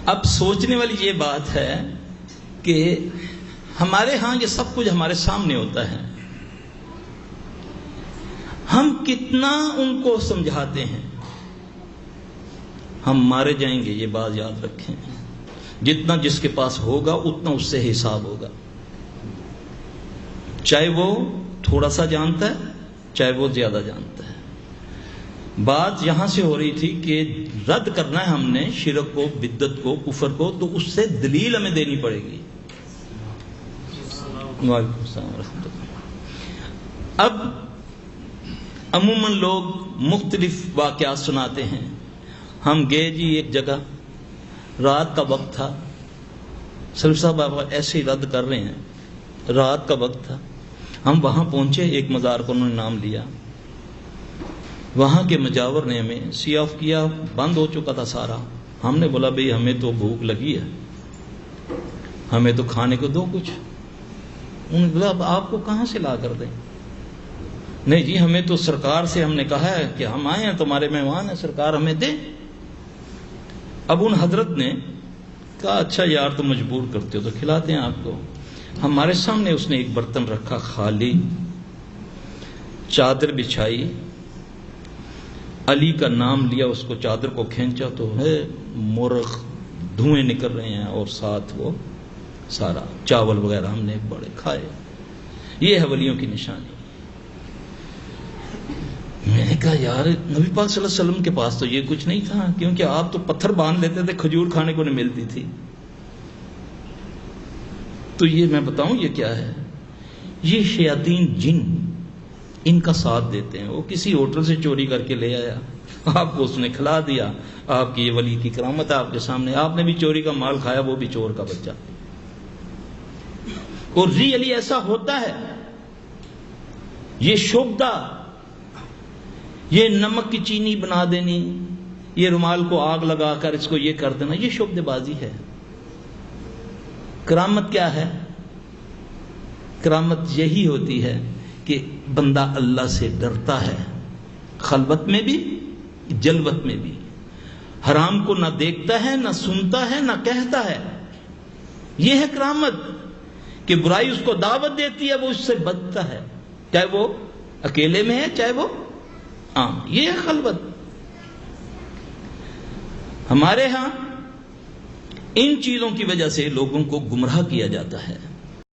اب سوچنے والی یہ بات ہے کہ ہمارے ہاں یہ سب کچھ ہمارے سامنے ہوتا ہے، ہم کتنا ان کو سمجھاتے ہیں، ہم مارے جائیں گے، یہ بات یاد رکھیں۔ جتنا جس کے پاس ہوگا اتنا اس سے حساب ہوگا، چاہے وہ تھوڑا سا جانتا ہے چاہے وہ زیادہ جانتا ہے۔ بات یہاں سے ہو رہی تھی کہ رد کرنا ہے ہم نے شرک کو، بدعت کو، کفر کو، تو اس سے دلیل ہمیں دینی پڑے گی۔ وعلیکم السلام ورحمۃ اللہ۔ اب عموماً لوگ مختلف واقعات سناتے ہیں۔ ہم گئے جی ایک جگہ، رات کا وقت تھا، سلف صاحب آپ ایسے ہی رد کر رہے ہیں، رات کا وقت تھا، ہم وہاں پہنچے، ایک مزار کو انہوں نے نام لیا، وہاں کے مجاور نے ہمیں سی آف کیا، بند ہو چکا تھا سارا۔ ہم نے بولا بھئی ہمیں تو بھوک لگی ہے، ہمیں تو کھانے کو دو کچھ۔ انہوں نے بولا اب آپ کو کہاں سے لا کر دیں؟ نہیں جی ہمیں تو سرکار سے ہم نے کہا ہے کہ ہم آئے ہیں تمہارے مہمان ہیں، سرکار ہمیں دیں۔ اب ان حضرت نے کہا اچھا یار تم مجبور کرتے ہو تو کھلاتے ہیں آپ کو۔ ہمارے سامنے اس نے ایک برتن رکھا خالی، چادر بچھائی، علی کا نام لیا، اس کو چادر کو کھینچا تو ہے مرغ دھوئیں نکل رہے ہیں، اور ساتھ وہ سارا چاول وغیرہ ہم نے بڑے کھائے۔ یہ ہے ولیوں کی نشانی۔ میں نے کہا یار نبی پاک صلی اللہ علیہ وسلم کے پاس تو یہ کچھ نہیں تھا، کیونکہ آپ تو پتھر باندھ لیتے تھے، کھجور کھانے کو نہیں ملتی تھی۔ تو یہ میں بتاؤں یہ کیا ہے؟ یہ شیاطین جن ان کا ساتھ دیتے ہیں۔ وہ کسی ہوٹل سے چوری کر کے لے آیا، آپ کو اس نے کھلا دیا، آپ کی یہ ولی کی کرامت ہے آپ کے سامنے، آپ نے بھی چوری کا مال کھایا، وہ بھی چور کا بچہ۔ اور ریئلی ایسا ہوتا ہے۔ یہ شبدہ، یہ نمک کی چینی بنا دینی، یہ رومال کو آگ لگا کر اس کو یہ کر دینا، یہ شبدہ بازی ہے۔ کرامت کیا ہے؟ کرامت یہی ہوتی ہے کہ بندہ اللہ سے ڈرتا ہے، خلوت میں بھی جلوت میں بھی، حرام کو نہ دیکھتا ہے نہ سنتا ہے نہ کہتا ہے۔ یہ ہے کرامت کہ برائی اس کو دعوت دیتی ہے، وہ اس سے بچتا ہے، چاہے وہ اکیلے میں ہے چاہے وہ عام۔ یہ ہے خلوت۔ ہمارے ہاں ان چیزوں کی وجہ سے لوگوں کو گمراہ کیا جاتا ہے۔